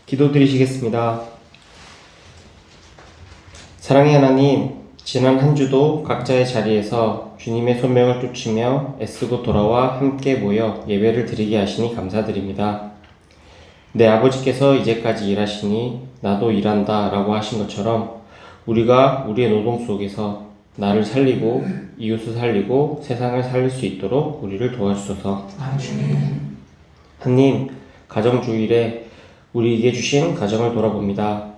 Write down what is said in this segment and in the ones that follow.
기도드리시겠습니다. 사랑의 하나님, 지난 한 주도 각자의 자리에서 주님의 소명을 쫓으며 애쓰고 돌아와 함께 모여 예배를 드리게 하시니 감사드립니다. 내 아버지께서 이제까지 일하시니 나도 일한다 라고 하신 것처럼 우리가 우리의 노동 속에서 나를 살리고 이웃을 살리고 세상을 살릴 수 있도록 우리를 도와주소서. 하나님, 가정주일에 우리에게 주신 가정을 돌아봅니다.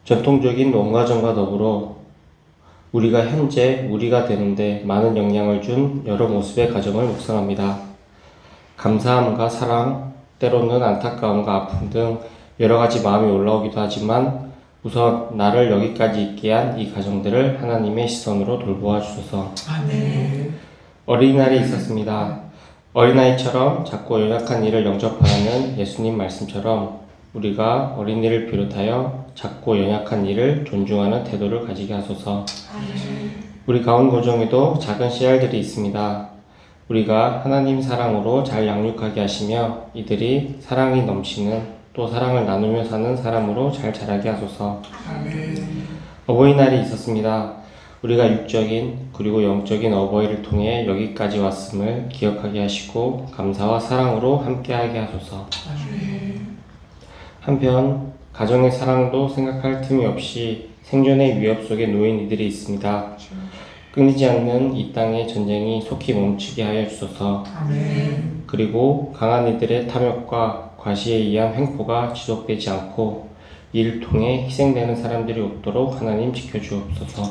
전통적인 원가정과 더불어 우리가 현재 우리가 되는데 많은 영향을 준 여러 모습의 가정을 묵상합니다. 감사함과 사랑, 때로는 안타까움과 아픔 등 여러 가지 마음이 올라오기도 하지만 우선 나를 여기까지 있게 한 이 가정들을 하나님의 시선으로 돌보아 주소서. 아멘. 어린이날이 있었습니다. 어린아이처럼 작고 연약한 이를 영접하는 예수님 말씀처럼 우리가 어린이를 비롯하여 작고 연약한 이를 존중하는 태도를 가지게 하소서. 우리 가운 가정에도 작은 씨알들이 있습니다. 우리가 하나님 사랑으로 잘 양육하게 하시며 이들이 사랑이 넘치는 또 사랑을 나누며 사는 사람으로 잘 자라게 하소서. 어버이날이 있었습니다. 우리가 육적인 그리고 영적인 어버이를 통해 여기까지 왔음을 기억하게 하시고 감사와 사랑으로 함께하게 하소서. 한편 가정의 사랑도 생각할 틈이 없이 생존의 위협 속에 놓인 이들이 있습니다. 끊이지 않는 이 땅의 전쟁이 속히 멈추게 하여 주소서. 그리고 강한 이들의 탐욕과 과시에 의한 횡포가 지속되지 않고 이를 통해 희생되는 사람들이 없도록 하나님 지켜주옵소서.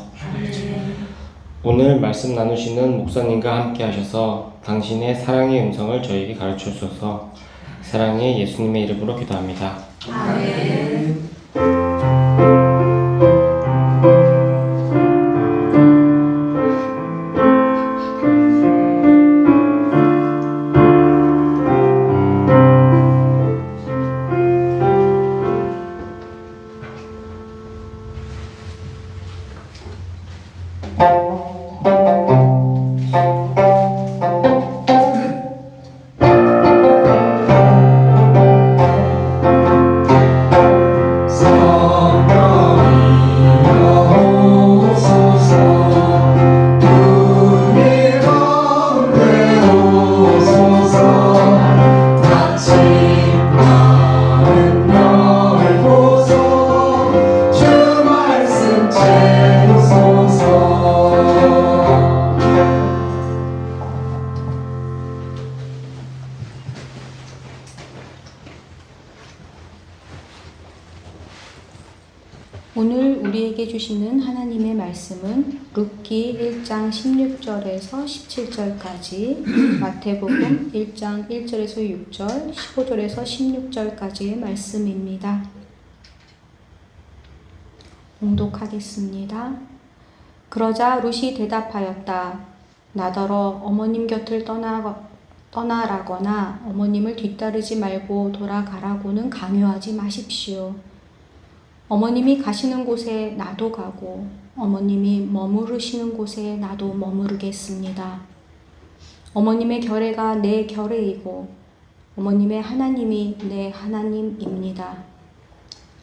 오늘 말씀 나누시는 목사님과 함께 하셔서 당신의 사랑의 음성을 저에게 가르쳐 주소서. 사랑의 예수님의 이름으로 기도합니다. 아멘. 오늘 우리에게 주시는 하나님의 말씀은 룻기 1장 16절에서 17절까지, 마태복음 1장 1절에서 6절, 15절에서 16절까지의 말씀입니다. 봉독하겠습니다. 그러자 룻이 대답하였다. 나더러 어머님 곁을 떠나라거나 어머님을 뒤따르지 말고 돌아가라고는 강요하지 마십시오. 어머님이 가시는 곳에 나도 가고 어머님이 머무르시는 곳에 나도 머무르겠습니다. 어머님의 결례가 내 결례이고 어머님의 하나님이 내 하나님입니다.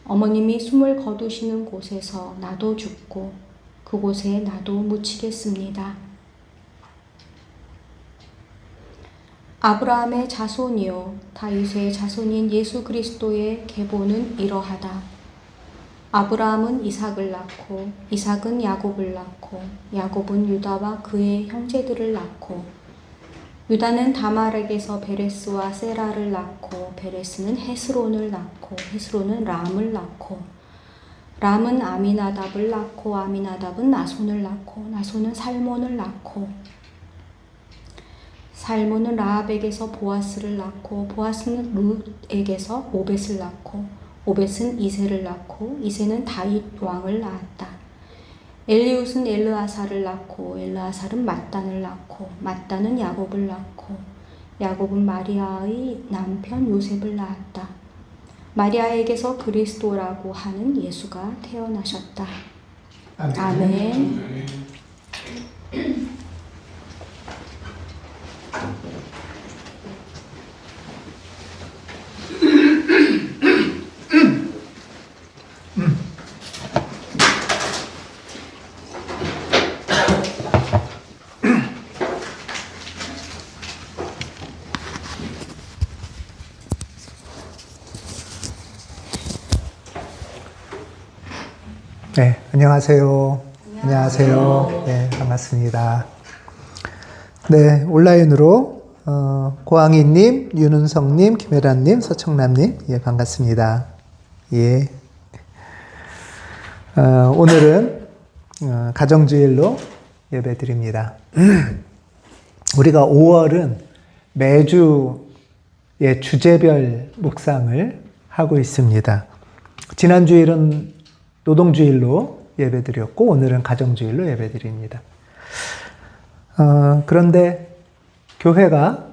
어머님이 숨을 거두시는 곳에서 나도 죽고 그곳에 나도 묻히겠습니다. 아브라함의 자손이요 다윗의 자손인 예수 그리스도의 계보는 이러하다. 아브라함은 이삭을 낳고 이삭은 야곱을 낳고 야곱은 유다와 그의 형제들을 낳고 유다는 다말에게서 베레스와 세라를 낳고 베레스는 헤스론을 낳고 헤스론은 람을 낳고 람은 아미나답을 낳고 아미나답은 나손을 낳고 나손은 살몬을 낳고 살몬은 라합에게서 보아스를 낳고 보아스는 룻에게서 오벳을 낳고 오벳은 이새를 낳고 이새는 다윗 왕을 낳았다. 엘리웃은 엘르아사를 낳고 엘르아살은 mat단을 낳고 mat단은 야곱을 낳고 야곱은 마리아의 남편 요셉을 낳았다. 마리아에게서 그리스도라고 하는 예수가 태어나셨다. 아멘. 네, 안녕하세요. 안녕하세요. 네, 반갑습니다. 네, 온라인으로 고항이님, 윤은성님, 김혜란님, 서청남님, 예, 반갑습니다. 예. 오늘은 가정주일로 예배드립니다. 우리가 5월은 매주 예, 주제별 묵상을 하고 있습니다. 지난 주일은 노동주일로 예배드렸고 오늘은 가정주일로 예배드립니다. 그런데 교회가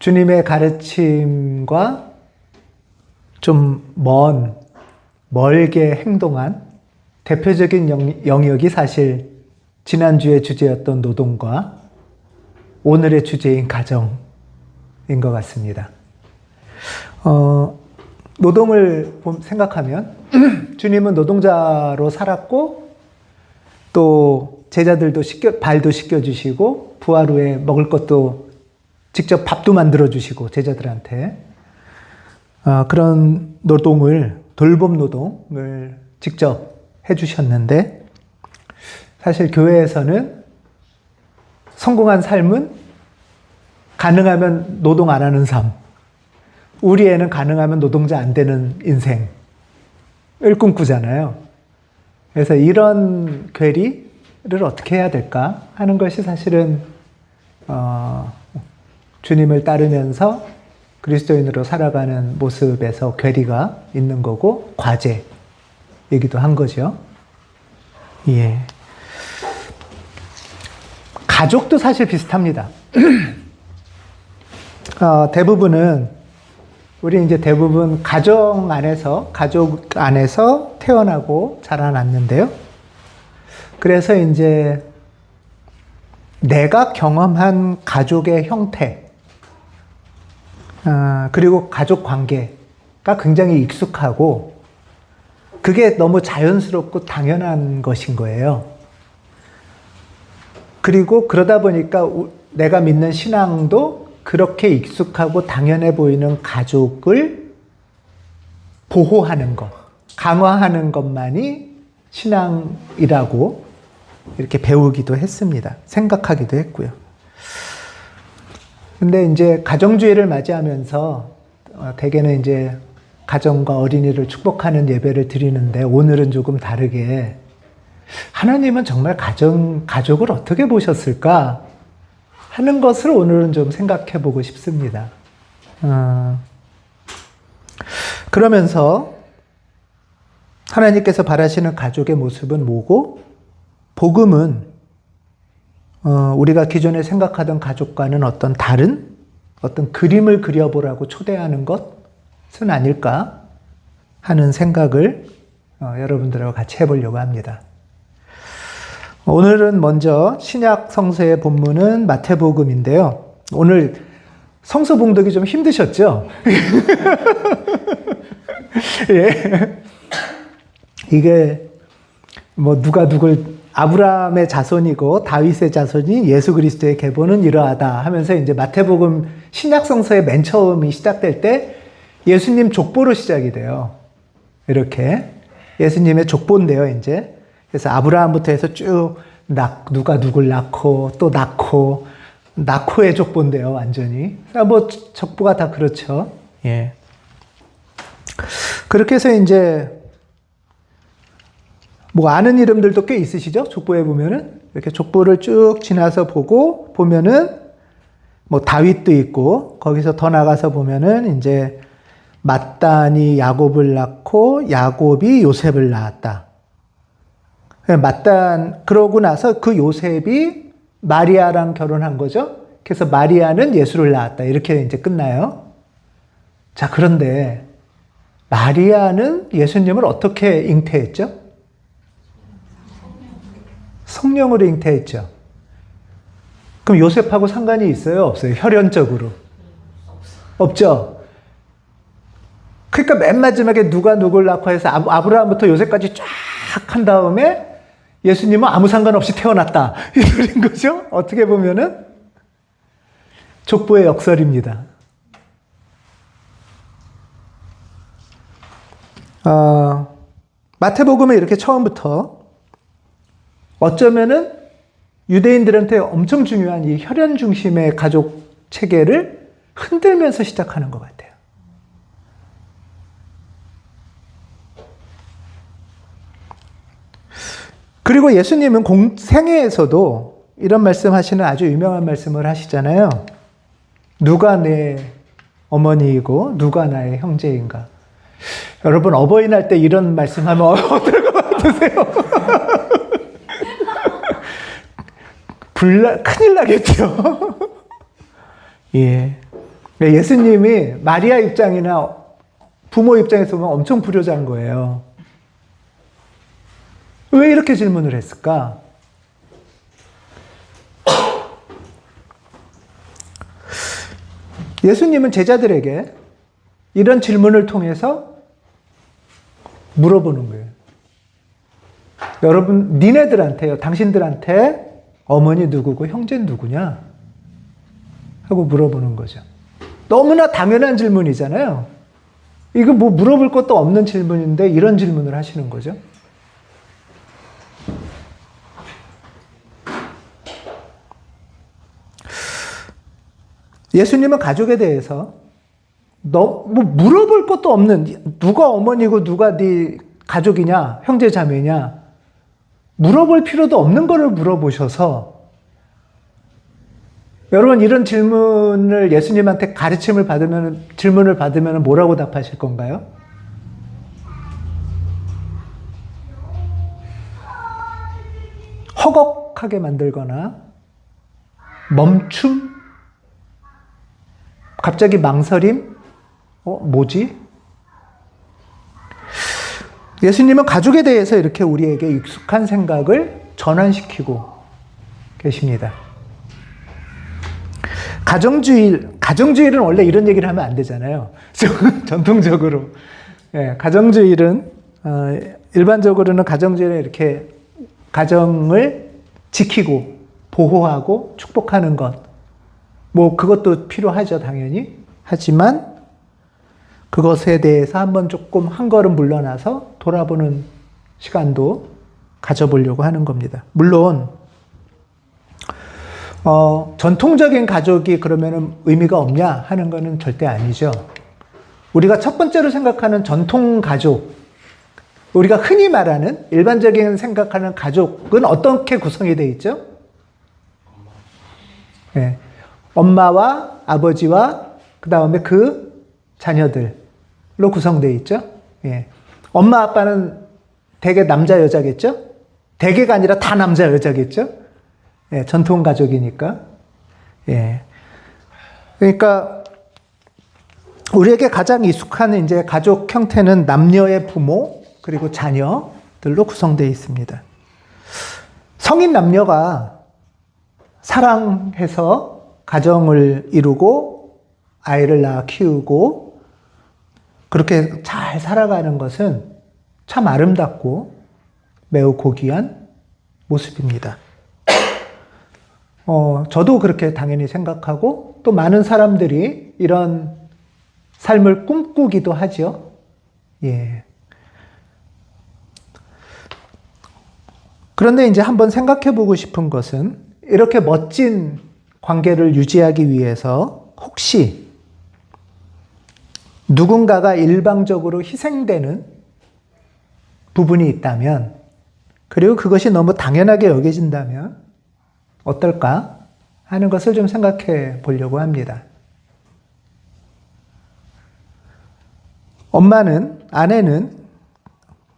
주님의 가르침과 좀 멀게 행동한 대표적인 영역이 사실 지난주의 주제였던 노동과 오늘의 주제인 가정인 것 같습니다. 노동을 생각하면 주님은 노동자로 살았고 또 제자들도 발도 씻겨주시고 부활 후에 먹을 것도 직접 밥도 만들어주시고 제자들한테 그런 돌봄 노동을 직접 해주셨는데 사실 교회에서는 성공한 삶은 가능하면 노동 안 하는 삶, 우리 애는 가능하면 노동자 안 되는 인생을 꿈꾸잖아요. 그래서 이런 괴리를 어떻게 해야 될까 하는 것이 사실은 주님을 따르면서 그리스도인으로 살아가는 모습에서 괴리가 있는 거고 과제이기도 한 거죠. 예. 가족도 사실 비슷합니다. 우리 이제 대부분 가족 안에서 태어나고 자라났는데요. 그래서 이제 내가 경험한 가족의 형태, 그리고 가족 관계가 굉장히 익숙하고 그게 너무 자연스럽고 당연한 것인 거예요. 그리고 그러다 보니까 내가 믿는 신앙도 그렇게 익숙하고 당연해 보이는 가족을 보호하는 것, 강화하는 것만이 신앙이라고 이렇게 배우기도 했습니다. 생각하기도 했고요. 근데 이제 가정주의를 맞이하면서 대개는 이제 가정과 어린이를 축복하는 예배를 드리는데 오늘은 조금 다르게 하나님은 정말 가족을 어떻게 보셨을까 하는 것을 오늘은 좀 생각해 보고 싶습니다. 그러면서 하나님께서 바라시는 가족의 모습은 뭐고 복음은 우리가 기존에 생각하던 가족과는 다른 그림을 그려보라고 초대하는 것은 아닐까 하는 생각을 여러분들하고 같이 해보려고 합니다. 오늘은 먼저 신약 성서의 본문은 마태복음인데요. 오늘 성서 봉독이 좀 힘드셨죠? 예. 이게 누가 누굴 아브라함의 자손이고 다윗의 자손이 예수 그리스도의 계보는 이러하다 하면서 이제 마태복음 신약 성서의 맨 처음이 시작될 때 예수님 족보로 시작이 돼요. 이렇게 예수님의 족보인데요, 이제. 그래서 아브라함부터 해서 쭉 누가 누굴 낳고 또 낳고의 족보인데요, 완전히. 족보가 다 그렇죠. 예. 그렇게 해서 이제 아는 이름들도 꽤 있으시죠? 족보에 보면은 이렇게 족보를 쭉 지나서 보면은 다윗도 있고 거기서 더 나가서 보면은 이제 맏단이 야곱을 낳고 야곱이 요셉을 낳았다. 그러고 나서 그 요셉이 마리아랑 결혼한 거죠. 그래서 마리아는 예수를 낳았다. 이렇게 이제 끝나요. 자, 그런데 마리아는 예수님을 어떻게 잉태했죠? 성령으로 잉태했죠. 그럼 요셉하고 상관이 있어요? 없어요? 혈연적으로? 없죠? 그러니까 맨 마지막에 누가 누굴 낳고 해서 아브라함부터 요셉까지 쫙 한 다음에 예수님은 아무 상관없이 태어났다. 이 소리인 거죠? 어떻게 보면은 족보의 역설입니다. 마태복음은 이렇게 처음부터 어쩌면은 유대인들한테 엄청 중요한 이 혈연 중심의 가족 체계를 흔들면서 시작하는 것 같아요. 그리고 예수님은 생애에서도 이런 말씀하시는 아주 유명한 말씀을 하시잖아요. 누가 내 어머니이고 누가 나의 형제인가. 여러분 어버이날 때 이런 말씀하면 어떨 것 같으세요? 큰일 나겠죠. 예. 예수님이 마리아 입장이나 부모 입장에서 보면 엄청 불효자인 거예요. 왜 이렇게 질문을 했을까? 예수님은 제자들에게 이런 질문을 통해서 물어보는 거예요. 여러분, 니네들한테요, 당신들한테 어머니 누구고 형제는 누구냐? 하고 물어보는 거죠. 너무나 당연한 질문이잖아요. 이거 뭐 물어볼 것도 없는 질문인데 이런 질문을 하시는 거죠. 예수님은 가족에 대해서 뭐 물어볼 것도 없는, 누가 어머니고 누가 네 가족이냐, 형제 자매냐, 물어볼 필요도 없는 거를 물어보셔서, 여러분 이런 질문을 예수님한테 질문을 받으면 뭐라고 답하실 건가요? 허걱하게 만들거나 멈춤? 갑자기 망설임? 뭐지? 예수님은 가족에 대해서 이렇게 우리에게 익숙한 생각을 전환시키고 계십니다. 가정주의는 원래 이런 얘기를 하면 안 되잖아요. 전통적으로. 예, 가정주의는, 일반적으로는 가정주의는 이렇게 가정을 지키고, 보호하고, 축복하는 것. 뭐 그것도 필요하죠, 당연히. 하지만 그것에 대해서 한번 조금 한 걸음 물러나서 돌아보는 시간도 가져보려고 하는 겁니다. 물론 전통적인 가족이 그러면 의미가 없냐 하는 것은 절대 아니죠. 우리가 첫 번째로 생각하는 전통 가족, 우리가 흔히 말하는 일반적인 생각하는 가족은 어떻게 구성이 되어 있죠? 네. 엄마와 아버지와 그 다음에 그 자녀들로 구성되어 있죠. 예. 엄마 아빠는 대개 남자 여자겠죠. 대개가 아니라 다 남자 여자겠죠. 예, 전통 가족이니까. 예. 그러니까 우리에게 가장 익숙한 이제 가족 형태는 남녀의 부모 그리고 자녀들로 구성되어 있습니다. 성인 남녀가 사랑해서 가정을 이루고 아이를 낳아 키우고 그렇게 잘 살아가는 것은 참 아름답고 매우 고귀한 모습입니다. 저도 그렇게 당연히 생각하고 또 많은 사람들이 이런 삶을 꿈꾸기도 하죠. 예. 그런데 이제 한번 생각해 보고 싶은 것은 이렇게 멋진 관계를 유지하기 위해서 혹시 누군가가 일방적으로 희생되는 부분이 있다면, 그리고 그것이 너무 당연하게 여겨진다면 어떨까 하는 것을 좀 생각해 보려고 합니다. 아내는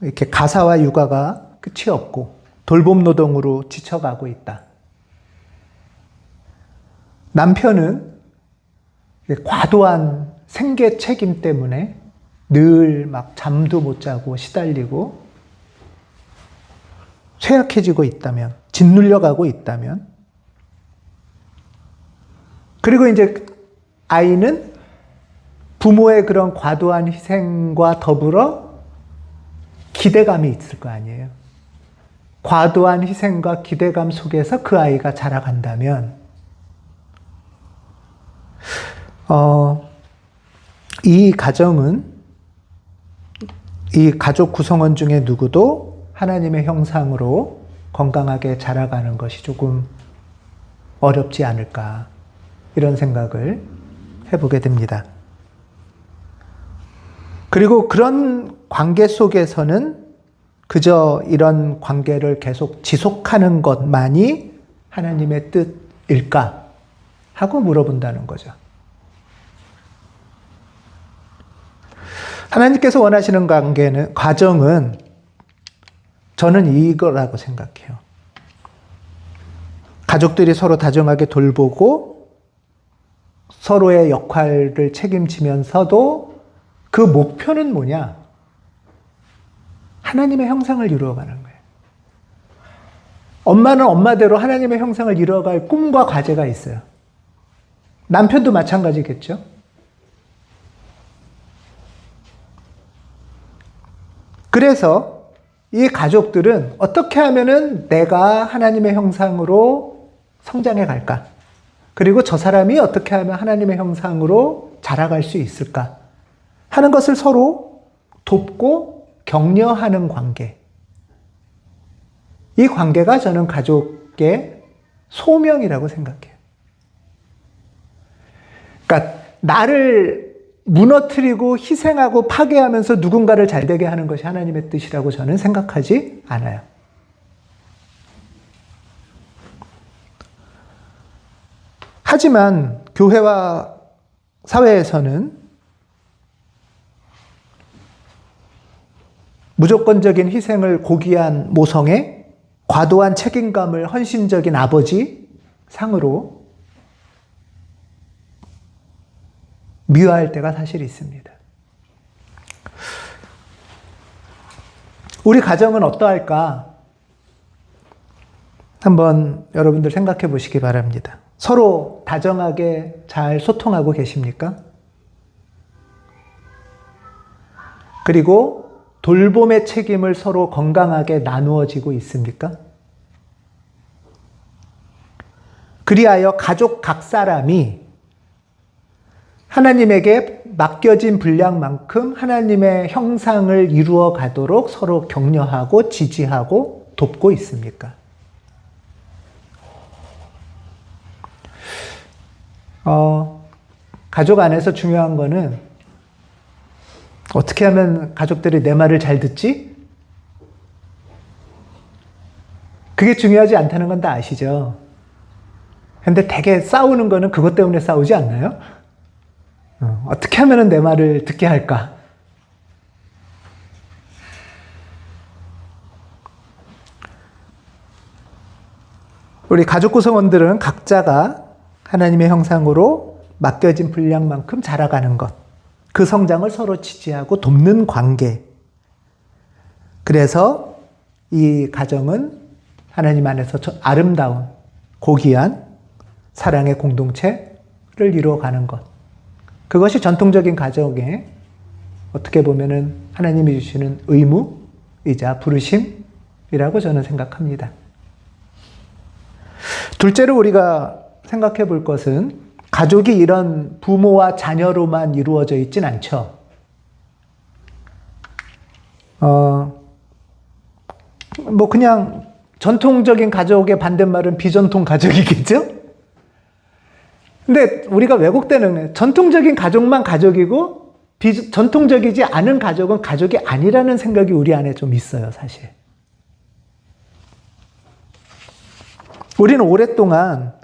이렇게 가사와 육아가 끝이 없고 돌봄 노동으로 지쳐가고 있다. 남편은 과도한 생계 책임 때문에 늘 막 잠도 못 자고 시달리고 쇠약해지고 있다면, 짓눌려 가고 있다면, 그리고 이제 아이는 부모의 그런 과도한 희생과 더불어 기대감이 있을 거 아니에요. 과도한 희생과 기대감 속에서 그 아이가 자라간다면, 이 가정은, 이 가족 구성원 중에 누구도 하나님의 형상으로 건강하게 자라가는 것이 조금 어렵지 않을까, 이런 생각을 해보게 됩니다. 그리고 그런 관계 속에서는 그저 이런 관계를 계속 지속하는 것만이 하나님의 뜻일까 하고 물어본다는 거죠. 하나님께서 원하시는 과정은 저는 이거라고 생각해요. 가족들이 서로 다정하게 돌보고 서로의 역할을 책임지면서도 그 목표는 뭐냐? 하나님의 형상을 이루어가는 거예요. 엄마는 엄마대로 하나님의 형상을 이루어갈 꿈과 과제가 있어요. 남편도 마찬가지겠죠? 그래서 이 가족들은 어떻게 하면은 내가 하나님의 형상으로 성장해 갈까? 그리고 저 사람이 어떻게 하면 하나님의 형상으로 자라갈 수 있을까? 하는 것을 서로 돕고 격려하는 관계. 이 관계가 저는 가족의 소명이라고 생각해요. 그러니까 나를 무너뜨리고 희생하고 파괴하면서 누군가를 잘되게 하는 것이 하나님의 뜻이라고 저는 생각하지 않아요. 하지만 교회와 사회에서는 무조건적인 희생을 고귀한 모성애, 과도한 책임감을 헌신적인 아버지 상으로 미화할 때가 사실 있습니다. 우리 가정은 어떠할까? 한번 여러분들 생각해 보시기 바랍니다. 서로 다정하게 잘 소통하고 계십니까? 그리고 돌봄의 책임을 서로 건강하게 나누어지고 있습니까? 그리하여 가족 각 사람이 하나님에게 맡겨진 분량만큼 하나님의 형상을 이루어 가도록 서로 격려하고 지지하고 돕고 있습니까? 가족 안에서 중요한 거는 어떻게 하면 가족들이 내 말을 잘 듣지? 그게 중요하지 않다는 건 다 아시죠? 근데 되게 싸우는 거는 그것 때문에 싸우지 않나요? 어떻게 하면 내 말을 듣게 할까? 우리 가족 구성원들은 각자가 하나님의 형상으로 맡겨진 분량만큼 자라가는 것, 그 성장을 서로 지지하고 돕는 관계. 그래서 이 가정은 하나님 안에서 아름다운 고귀한 사랑의 공동체를 이루어가는 것. 그것이 전통적인 가정의 어떻게 보면은 하나님이 주시는 의무이자 부르심이라고 저는 생각합니다. 둘째로 우리가 생각해 볼 것은 가족이 이런 부모와 자녀로만 이루어져 있진 않죠. 뭐 그냥 전통적인 가족의 반대말은 비전통 가족이겠죠? 근데 우리가 왜곡되는 전통적인 가족만 가족이고 전통적이지 않은 가족은 가족이 아니라는 생각이 우리 안에 좀 있어요, 사실. 우리는 오랫동안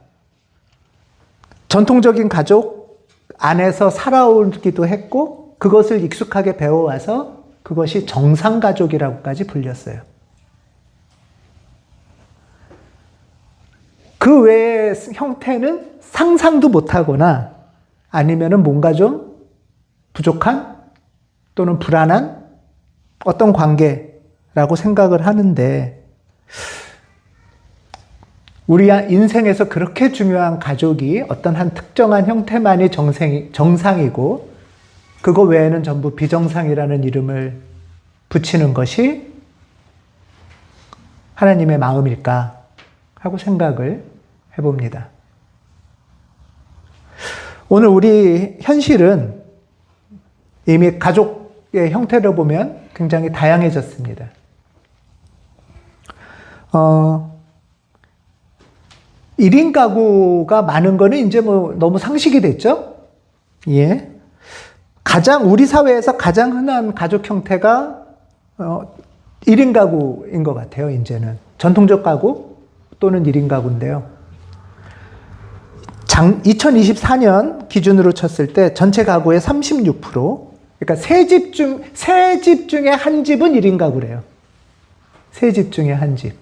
전통적인 가족 안에서 살아오기도 했고 그것을 익숙하게 배워와서 그것이 정상가족이라고까지 불렸어요. 그 외의 형태는 상상도 못하거나 아니면은 뭔가 좀 부족한 또는 불안한 어떤 관계라고 생각을 하는데, 우리 인생에서 그렇게 중요한 가족이 어떤 한 특정한 형태만이 정상이고 그거 외에는 전부 비정상이라는 이름을 붙이는 것이 하나님의 마음일까 하고 생각을 해봅니다. 오늘 우리 현실은 이미 가족의 형태를 보면 굉장히 다양해졌습니다. 1인 가구가 많은 거는 이제 뭐 너무 상식이 됐죠? 예. 우리 사회에서 가장 흔한 가족 형태가 1인 가구인 것 같아요, 이제는. 전통적 가구 또는 1인 가구인데요. 2024년 기준으로 쳤을 때 전체 가구의 36%, 그러니까 세 집 중에 한 집은 1인 가구래요. 세 집 중에 한 집.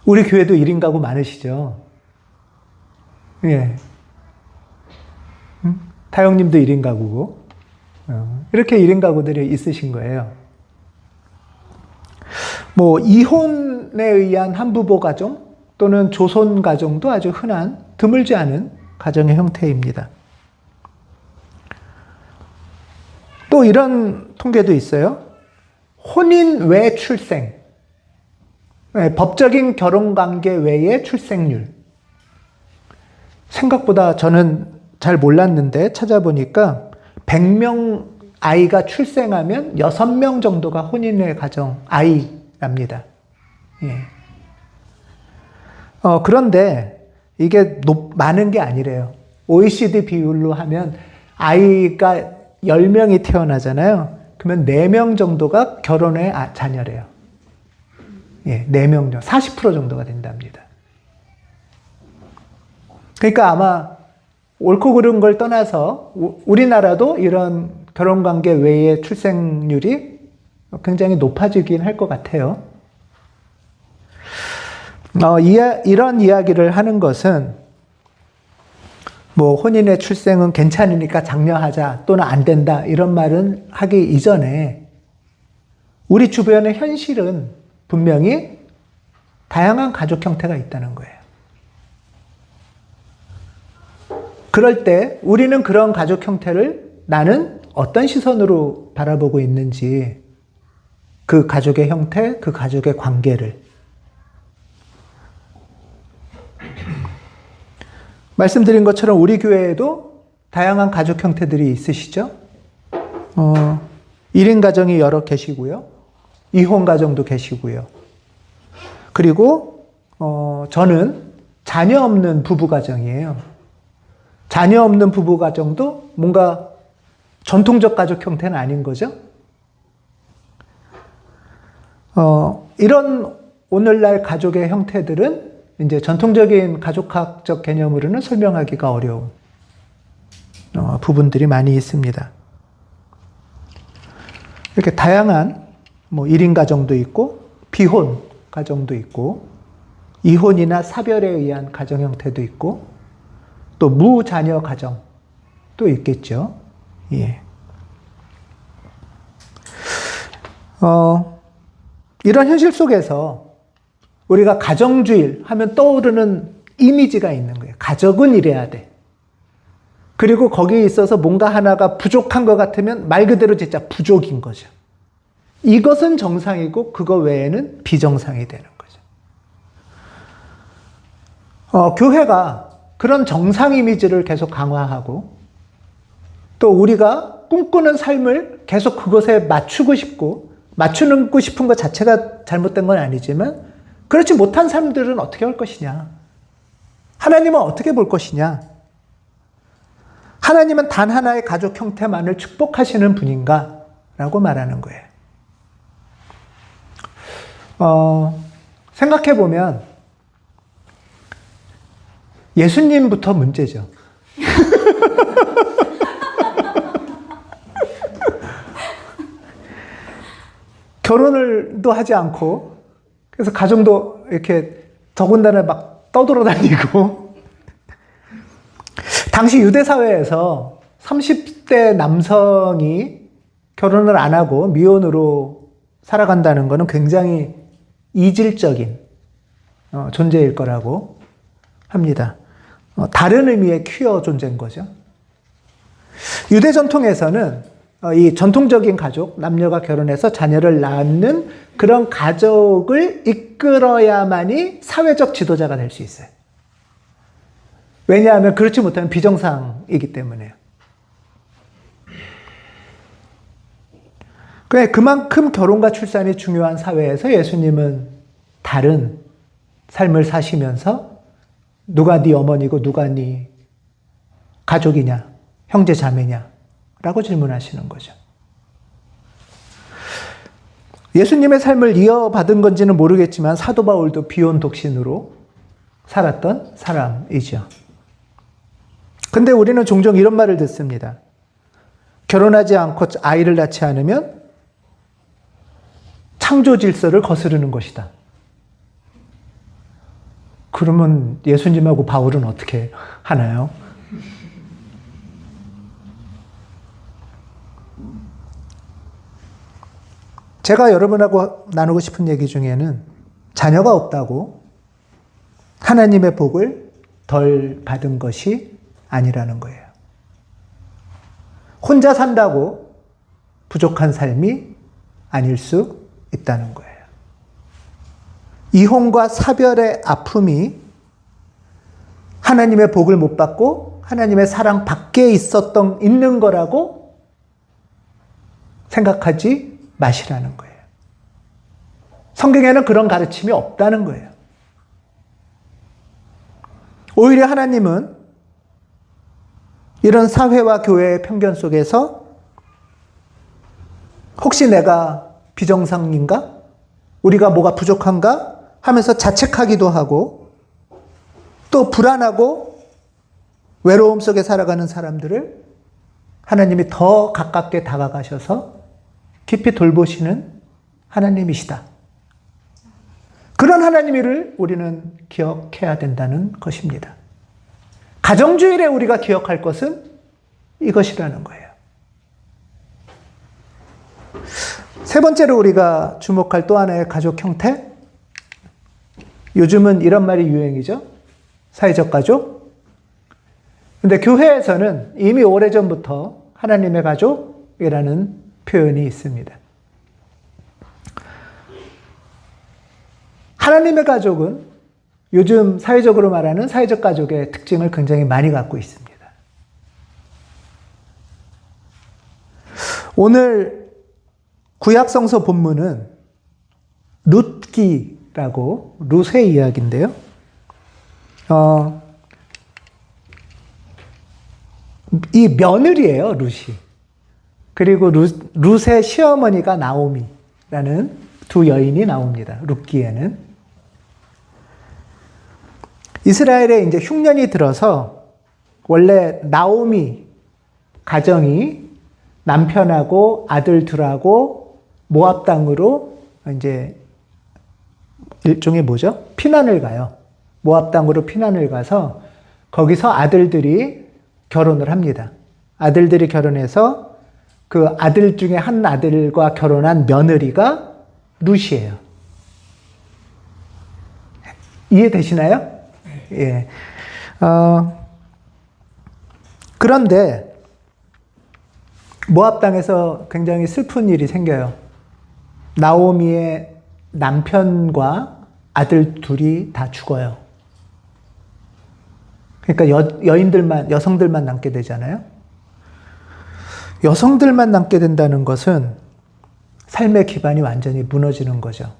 우리 교회도 1인 가구 많으시죠? 예. 타영님도 1인 가구고. 이렇게 1인 가구들이 있으신 거예요. 뭐, 이혼에 의한 한부모 가정 또는 조손 가정도 아주 흔한, 드물지 않은 가정의 형태입니다. 또 이런 통계도 있어요. 혼인 외 출생. 법적인 결혼 관계 외의 출생률. 생각보다 저는 잘 몰랐는데 찾아보니까 100명 아이가 출생하면 6명 정도가 혼인의 가정 아이랍니다. 예. 그런데 이게 많은 게 아니래요. OECD 비율로 하면 아이가 10명이 태어나잖아요. 그러면 4명 정도가 결혼의 자녀래요. 예, 4명, 40% 정도가 된답니다. 그러니까 아마 옳고 그른 걸 떠나서 우리나라도 이런 결혼관계 외의 출생률이 굉장히 높아지긴 할 것 같아요. 이런 이야기를 하는 것은 뭐 혼인의 출생은 괜찮으니까 장려하자 또는 안 된다 이런 말은 하기 이전에 우리 주변의 현실은 분명히 다양한 가족 형태가 있다는 거예요. 그럴 때 우리는 그런 가족 형태를 나는 어떤 시선으로 바라보고 있는지, 그 가족의 형태, 그 가족의 관계를. 말씀드린 것처럼 우리 교회에도 다양한 가족 형태들이 있으시죠? 1인 가정이 여러 계시고요. 이혼 가정도 계시고요. 그리고 저는 자녀 없는 부부 가정이에요. 자녀 없는 부부 가정도 뭔가 전통적 가족 형태는 아닌 거죠. 이런 오늘날 가족의 형태들은 이제 전통적인 가족학적 개념으로는 설명하기가 어려운 부분들이 많이 있습니다. 이렇게 다양한 뭐 1인 가정도 있고 비혼 가정도 있고 이혼이나 사별에 의한 가정 형태도 있고 또 무자녀 가정도 있겠죠. 예. 이런 현실 속에서 우리가 가정주의 하면 떠오르는 이미지가 있는 거예요. 가족은 이래야 돼. 그리고 거기에 있어서 뭔가 하나가 부족한 것 같으면 말 그대로 진짜 부족인 거죠. 이것은 정상이고 그거 외에는 비정상이 되는 거죠. 교회가 그런 정상 이미지를 계속 강화하고 또 우리가 꿈꾸는 삶을 계속 그것에 맞추고 싶고 맞추고 싶은 것 자체가 잘못된 건 아니지만 그렇지 못한 사람들은 어떻게 할 것이냐? 하나님은 어떻게 볼 것이냐? 하나님은 단 하나의 가족 형태만을 축복하시는 분인가? 라고 말하는 거예요. 생각해보면 예수님부터 문제죠. 결혼을도 하지 않고 그래서 가정도 이렇게 더군다나 막 떠돌아다니고 당시 유대 사회에서 30 30대 남성이 결혼을 안 하고 미혼으로 살아간다는 것은 굉장히 이질적인 존재일 거라고 합니다. 다른 의미의 퀴어 존재인 거죠. 유대 전통에서는 이 전통적인 가족, 남녀가 결혼해서 자녀를 낳는 그런 가족을 이끌어야만이 사회적 지도자가 될 수 있어요. 왜냐하면 그렇지 못하면 비정상이기 때문에요. 그만큼 결혼과 출산이 중요한 사회에서 예수님은 다른 삶을 사시면서 누가 네 어머니고 누가 네 가족이냐, 형제 자매냐 라고 질문하시는 거죠. 예수님의 삶을 이어받은 건지는 모르겠지만 사도 바울도 비혼 독신으로 살았던 사람이죠. 근데 우리는 종종 이런 말을 듣습니다. 결혼하지 않고 아이를 낳지 않으면 창조 질서를 거스르는 것이다. 그러면 예수님하고 바울은 어떻게 하나요? 제가 여러분하고 나누고 싶은 얘기 중에는 자녀가 없다고 하나님의 복을 덜 받은 것이 아니라는 거예요. 혼자 산다고 부족한 삶이 아닐 수 있다는 거예요. 이혼과 사별의 아픔이 하나님의 복을 못 받고 하나님의 사랑 밖에 있는 거라고 생각하지 마시라는 거예요. 성경에는 그런 가르침이 없다는 거예요. 오히려 하나님은 이런 사회와 교회의 편견 속에서 혹시 내가 비정상인가? 우리가 뭐가 부족한가? 하면서 자책하기도 하고 또 불안하고 외로움 속에 살아가는 사람들을 하나님이 더 가깝게 다가가셔서 깊이 돌보시는 하나님이시다. 그런 하나님을 우리는 기억해야 된다는 것입니다. 가정주일에 우리가 기억할 것은 이것이라는 거예요. 세 번째로 우리가 주목할 또 하나의 가족 형태. 요즘은 이런 말이 유행이죠. 사회적 가족. 근데 교회에서는 이미 오래전부터 하나님의 가족이라는 표현이 있습니다. 하나님의 가족은 요즘 사회적으로 말하는 사회적 가족의 특징을 굉장히 많이 갖고 있습니다. 오늘 구약성서 본문은 룻기라고 룻의 이야기인데요. 이 며느리예요, 룻이. 그리고 룻의 시어머니가 나오미라는 두 여인이 나옵니다. 룻기에는. 이스라엘에 이제 흉년이 들어서 원래 나오미 가정이 남편하고 아들 둘하고 모압 땅으로 이제 일종의 뭐죠? 피난을 가요. 모압 땅으로 피난을 가서 거기서 아들들이 결혼을 합니다. 아들들이 결혼해서 그 아들 중에 한 아들과 결혼한 며느리가 룻이에요. 이해되시나요? 예. 그런데 모압 땅에서 굉장히 슬픈 일이 생겨요. 나오미의 남편과 아들 둘이 다 죽어요. 그러니까 여성들만 남게 되잖아요. 여성들만 남게 된다는 것은 삶의 기반이 완전히 무너지는 거죠.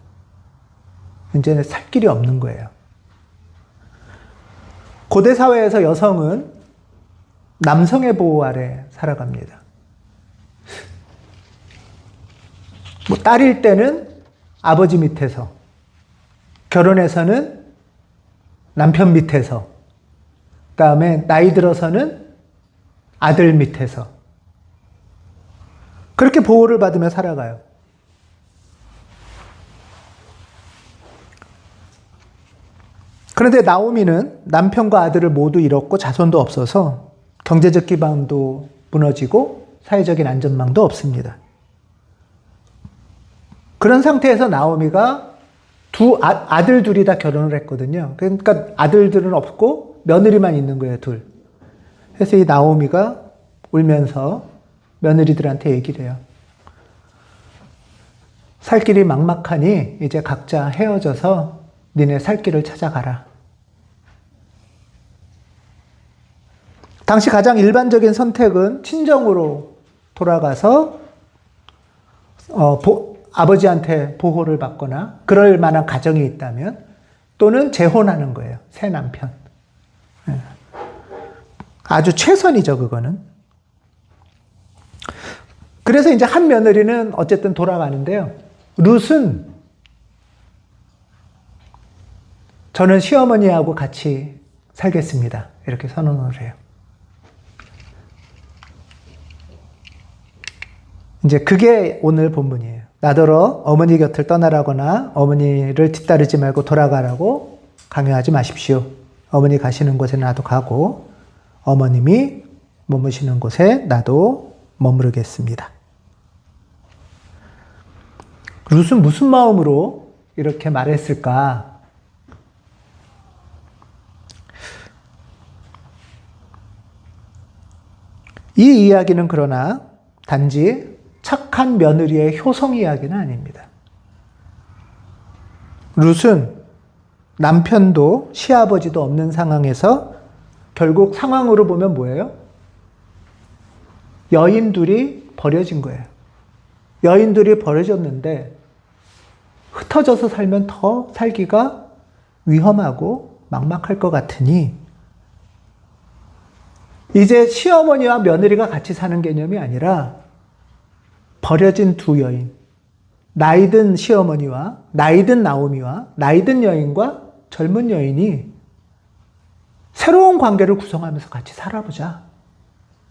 이제는 살 길이 없는 거예요. 고대 사회에서 여성은 남성의 보호 아래 살아갑니다. 딸일 때는 아버지 밑에서, 결혼해서는 남편 밑에서, 그다음에 나이 들어서는 아들 밑에서 그렇게 보호를 받으며 살아가요. 그런데 나오미는 남편과 아들을 모두 잃었고 자손도 없어서 경제적 기반도 무너지고 사회적인 안전망도 없습니다. 그런 상태에서 나오미가 아들 둘이 다 결혼을 했거든요. 그러니까 아들들은 없고 며느리만 있는 거예요, 둘. 그래서 이 나오미가 울면서 며느리들한테 얘기를 해요. 살 길이 막막하니 이제 각자 헤어져서 니네 살 길을 찾아가라. 당시 가장 일반적인 선택은 친정으로 돌아가서 아버지한테 보호를 받거나 그럴 만한 가정이 있다면 또는 재혼하는 거예요. 새 남편. 아주 최선이죠, 그거는. 그래서 이제 한 며느리는 어쨌든 돌아가는데요. 룻은 저는 시어머니하고 같이 살겠습니다. 이렇게 선언을 해요. 이제 그게 오늘 본문이에요. 나더러 어머니 곁을 떠나라거나 어머니를 뒤따르지 말고 돌아가라고 강요하지 마십시오. 어머니 가시는 곳에 나도 가고 어머님이 머무시는 곳에 나도 머무르겠습니다. 룻은 무슨 마음으로 이렇게 말했을까? 이 이야기는 그러나 단지 착한 며느리의 효성 이야기는 아닙니다. 룻은 남편도 시아버지도 없는 상황에서 결국 상황으로 보면 뭐예요? 여인들이 버려진 거예요. 여인들이 버려졌는데 흩어져서 살면 더 살기가 위험하고 막막할 것 같으니 이제 시어머니와 며느리가 같이 사는 개념이 아니라 버려진 두 여인, 나이든 시어머니와 나이든 나오미와 나이든 여인과 젊은 여인이 새로운 관계를 구성하면서 같이 살아보자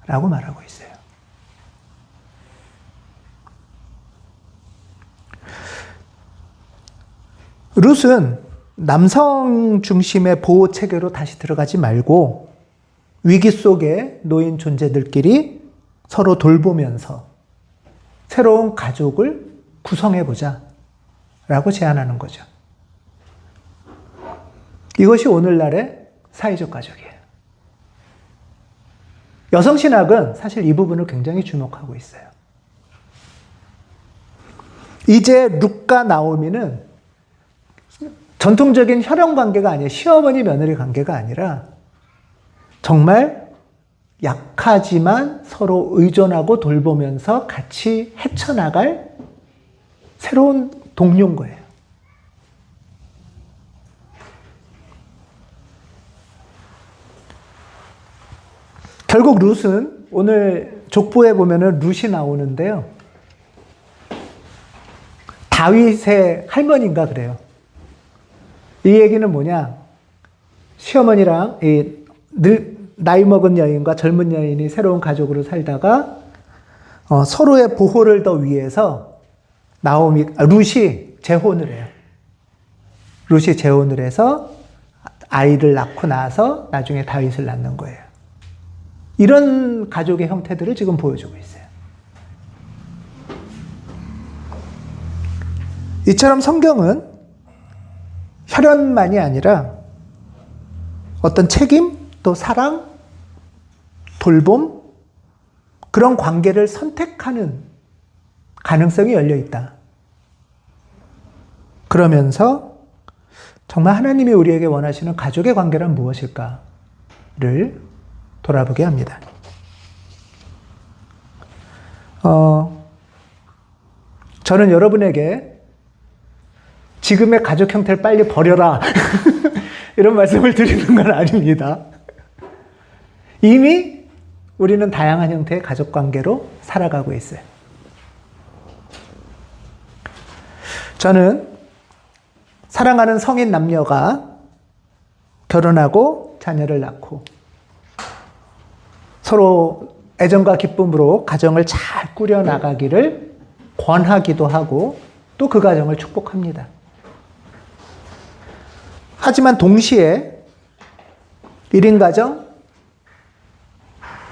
라고 말하고 있어요. 룻은 남성 중심의 보호 체계로 다시 들어가지 말고 위기 속에 놓인 존재들끼리 서로 돌보면서 새로운 가족을 구성해보자 라고 제안하는 거죠. 이것이 오늘날의 사회적 가족이에요. 여성신학은 사실 이 부분을 굉장히 주목하고 있어요. 이제 룻과 나오미는 전통적인 혈연 관계가 아니에요. 시어머니 며느리 관계가 아니라 정말 약하지만 서로 의존하고 돌보면서 같이 헤쳐나갈 새로운 동료인 거예요. 결국 룻은 오늘 족보에 보면은 룻이 나오는데요. 다윗의 할머니인가 그래요. 이 얘기는 뭐냐? 시어머니랑 나이 먹은 여인과 젊은 여인이 새로운 가족으로 살다가 서로의 보호를 더 위해서 룻이 재혼을 해요. 룻이 재혼을 해서 아이를 낳고 나서 나중에 다윗을 낳는 거예요. 이런 가족의 형태들을 지금 보여주고 있어요. 이처럼 성경은 혈연만이 아니라 어떤 책임, 또 사랑, 돌봄, 그런 관계를 선택하는 가능성이 열려 있다. 그러면서 정말 하나님이 우리에게 원하시는 가족의 관계란 무엇일까를 돌아보게 합니다. 저는 여러분에게 지금의 가족 형태를 빨리 버려라 이런 말씀을 드리는 건 아닙니다. 이미 우리는 다양한 형태의 가족관계로 살아가고 있어요. 저는 사랑하는 성인 남녀가 결혼하고 자녀를 낳고 서로 애정과 기쁨으로 가정을 잘 꾸려나가기를 권하기도 하고 또 그 가정을 축복합니다. 하지만 동시에 1인 가정,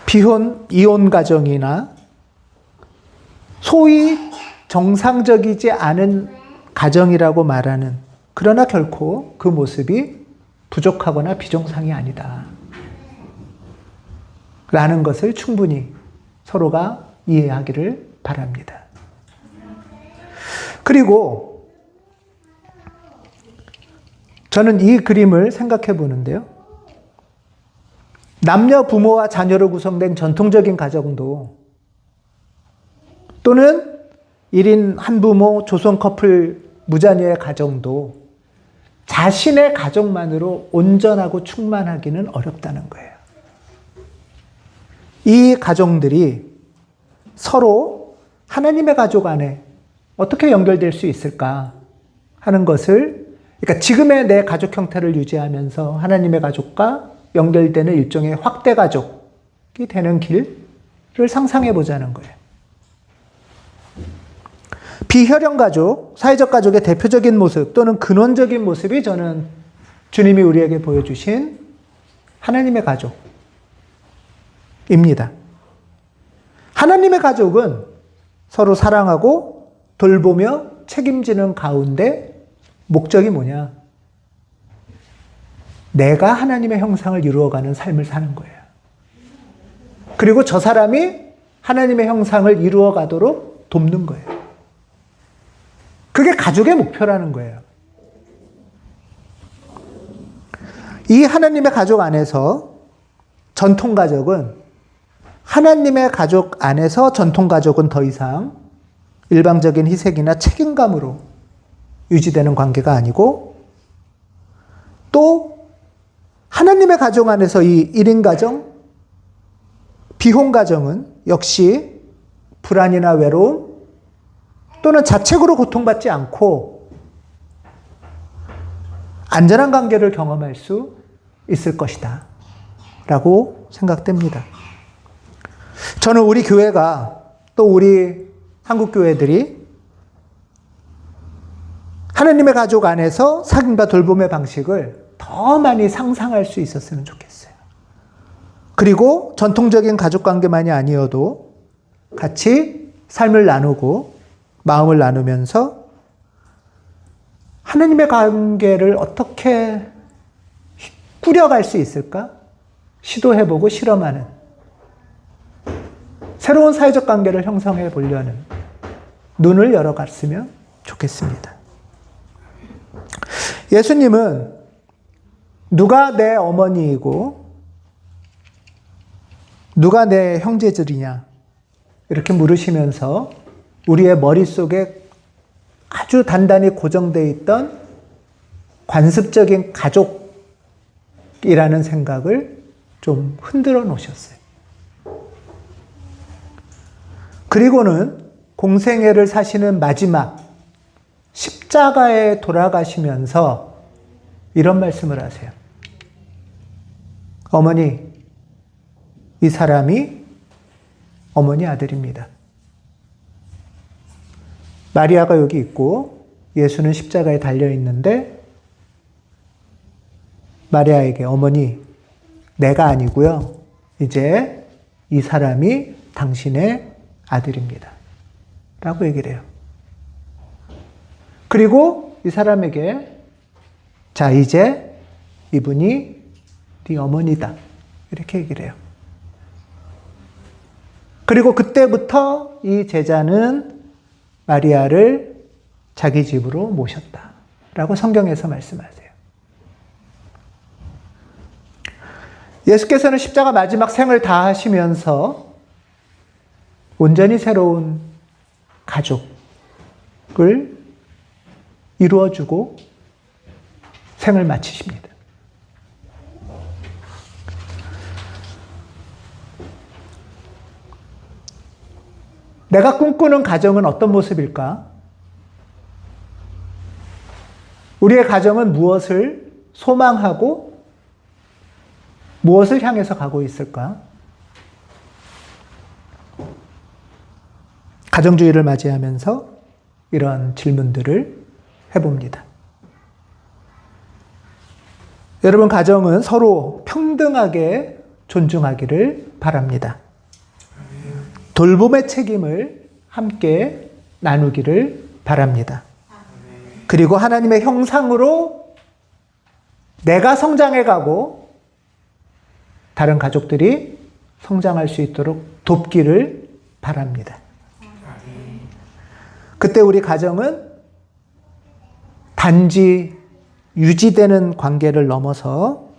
비혼, 이혼 가정이나 소위 정상적이지 않은 가정이라고 말하는, 그러나 결코 그 모습이 부족하거나 비정상이 아니다 라는 것을 충분히 서로가 이해하기를 바랍니다. 그리고 저는 이 그림을 생각해 보는데요. 남녀 부모와 자녀로 구성된 전통적인 가정도, 또는 1인 한부모 조선 커플 무자녀의 가정도 자신의 가족만으로 온전하고 충만하기는 어렵다는 거예요. 이 가정들이 서로 하나님의 가족 안에 어떻게 연결될 수 있을까 하는 것을, 그러니까 지금의 내 가족 형태를 유지하면서 하나님의 가족과 연결되는 일종의 확대 가족이 되는 길을 상상해 보자는 거예요. 비혈연 가족, 사회적 가족의 대표적인 모습 또는 근원적인 모습이 저는 주님이 우리에게 보여주신 하나님의 가족입니다. 하나님의 가족은 서로 사랑하고 돌보며 책임지는 가운데 목적이 뭐냐? 내가 하나님의 형상을 이루어가는 삶을 사는 거예요. 그리고 저 사람이 하나님의 형상을 이루어가도록 돕는 거예요. 그게 가족의 목표라는 거예요. 이 하나님의 가족 안에서 전통가족은, 하나님의 가족 안에서 전통가족은 더 이상 일방적인 희생이나 책임감으로 유지되는 관계가 아니고, 또 하나님의 가족 안에서 이 1인 가정, 비혼 가정은 역시 불안이나 외로움 또는 자책으로 고통받지 않고 안전한 관계를 경험할 수 있을 것이다 라고 생각됩니다. 저는 우리 교회가, 또 우리 한국 교회들이 하나님의 가족 안에서 사귐과 돌봄의 방식을 더 많이 상상할 수 있었으면 좋겠어요. 그리고 전통적인 가족관계만이 아니어도 같이 삶을 나누고 마음을 나누면서 하나님의 관계를 어떻게 꾸려갈 수 있을까? 시도해보고 실험하는, 새로운 사회적 관계를 형성해 보려는 눈을 열어갔으면 좋겠습니다. 예수님은 누가 내 어머니이고 누가 내 형제들이냐 이렇게 물으시면서 우리의 머릿속에 아주 단단히 고정되어 있던 관습적인 가족이라는 생각을 좀 흔들어 놓으셨어요. 그리고는 공생애를 사시는 마지막 십자가에 돌아가시면서 이런 말씀을 하세요. 어머니, 이 사람이 어머니 아들입니다. 마리아가 여기 있고 예수는 십자가에 달려 있는데 마리아에게 어머니, 내가 아니고요. 이제 이 사람이 당신의 아들입니다. 라고 얘기를 해요. 그리고 이 사람에게 자, 이제 이분이 네 어머니다. 이렇게 얘기를 해요. 그리고 그때부터 이 제자는 마리아를 자기 집으로 모셨다. 라고 성경에서 말씀하세요. 예수께서는 십자가 마지막 생을 다하시면서 온전히 새로운 가족을 이루어주고 생을 마치십니다. 내가 꿈꾸는 가정은 어떤 모습일까? 우리의 가정은 무엇을 소망하고 무엇을 향해서 가고 있을까? 가정주의를 맞이하면서 이런 질문들을 해봅니다. 여러분, 가정은 서로 평등하게 존중하기를 바랍니다. 돌봄의 책임을 함께 나누기를 바랍니다. 그리고 하나님의 형상으로 내가 성장해 가고 다른 가족들이 성장할 수 있도록 돕기를 바랍니다. 그때 우리 가정은 단지 유지되는 관계를 넘어서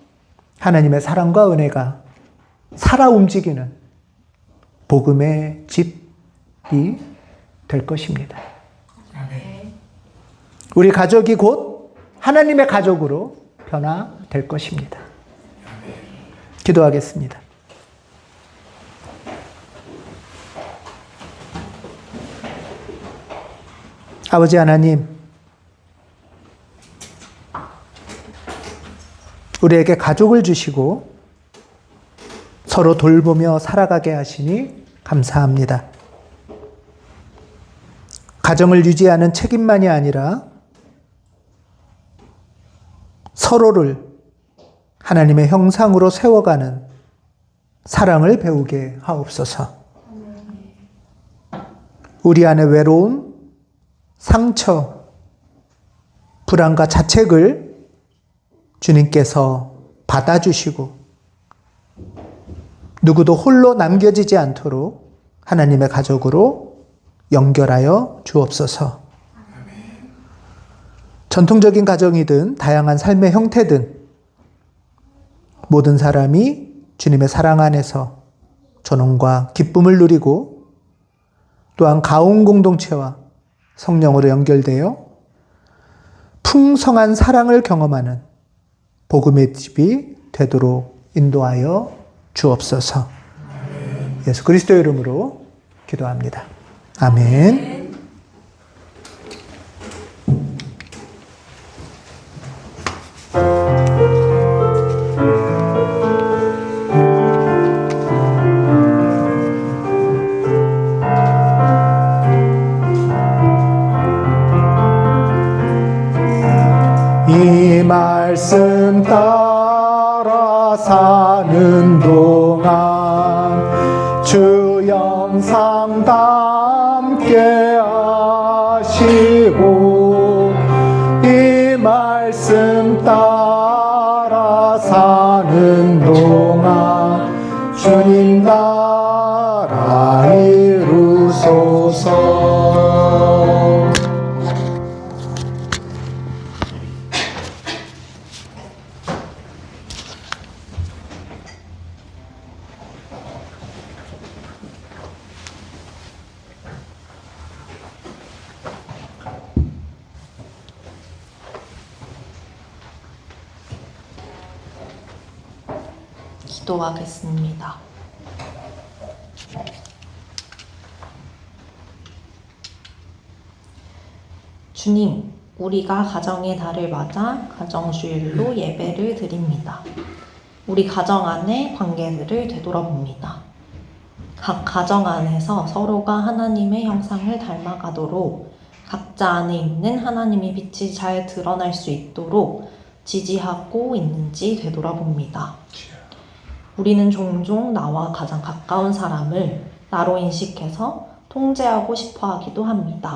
하나님의 사랑과 은혜가 살아 움직이는 복음의 집이 될 것입니다. 우리 가족이 곧 하나님의 가족으로 변화될 것입니다. 기도하겠습니다. 아버지 하나님, 우리에게 가족을 주시고 서로 돌보며 살아가게 하시니 감사합니다. 가정을 유지하는 책임만이 아니라 서로를 하나님의 형상으로 세워가는 사랑을 배우게 하옵소서. 우리 안에 외로움, 상처, 불안과 자책을 주님께서 받아주시고 누구도 홀로 남겨지지 않도록 하나님의 가족으로 연결하여 주옵소서. 전통적인 가정이든 다양한 삶의 형태든 모든 사람이 주님의 사랑 안에서 전원과 기쁨을 누리고 또한 가온 공동체와 성령으로 연결되어 풍성한 사랑을 경험하는 복음의 집이 되도록 인도하여 주옵소서. 예수 그리스도의 이름으로 기도합니다. 아멘. 이 말씀 따라 사는 동안 주 영상 담게 하시고 이 말씀 따라 사는 동안 주님 나라 이루소서. 기도하겠습니다. 주님, 우리가 가정의 달을 맞아 가정주일로 예배를 드립니다. 우리 가정 안의 관계들을 되돌아봅니다. 각 가정 안에서 서로가 하나님의 형상을 닮아가도록 각자 안에 있는 하나님의 빛이 잘 드러날 수 있도록 지지하고 있는지 되돌아봅니다. 우리는 종종 나와 가장 가까운 사람을 나로 인식해서 통제하고 싶어 하기도 합니다.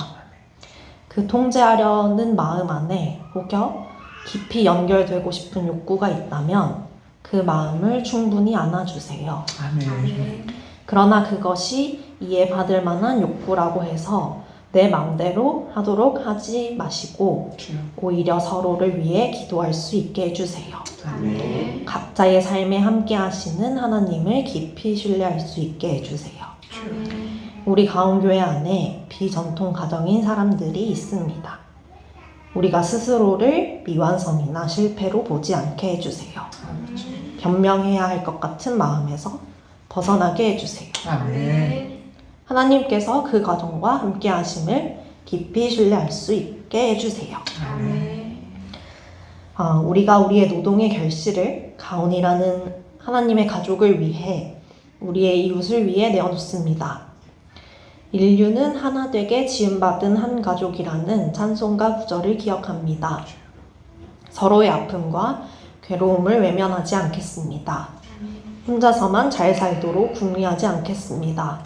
그 통제하려는 마음 안에 혹여 깊이 연결되고 싶은 욕구가 있다면 그 마음을 충분히 안아주세요. 아멘. 그러나 그것이 이해받을 만한 욕구라고 해서 내 마음대로 하도록 하지 마시고 오히려 서로를 위해 기도할 수 있게 해주세요. 아멘. 각자의 삶에 함께 하시는 하나님을 깊이 신뢰할 수 있게 해주세요. 우리 가온교회 안에 비전통 가정인 사람들이 있습니다. 우리가 스스로를 미완성이나 실패로 보지 않게 해주세요. 변명해야 할 것 같은 마음에서 벗어나게 해주세요. 아멘. 하나님께서 그 가정과 함께 하심을 깊이 신뢰할 수 있게 해주세요. 우리가 우리의 노동의 결실을 가온이라는 하나님의 가족을 위해 우리의 이웃을 위해 내어놓습니다. 인류는 하나 되게 지음받은 한 가족이라는 찬송가 구절을 기억합니다. 서로의 아픔과 괴로움을 외면하지 않겠습니다. 혼자서만 잘 살도록 궁리하지 않겠습니다.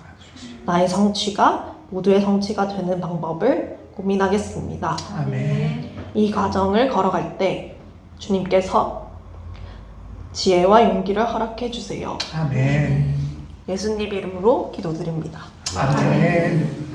나의 성취가 모두의 성취가 되는 방법을 고민하겠습니다. 아멘. 이 과정을 걸어갈 때 주님께서 지혜와 용기를 허락해 주세요. 아멘. 예수님 이름으로 기도드립니다. 아멘.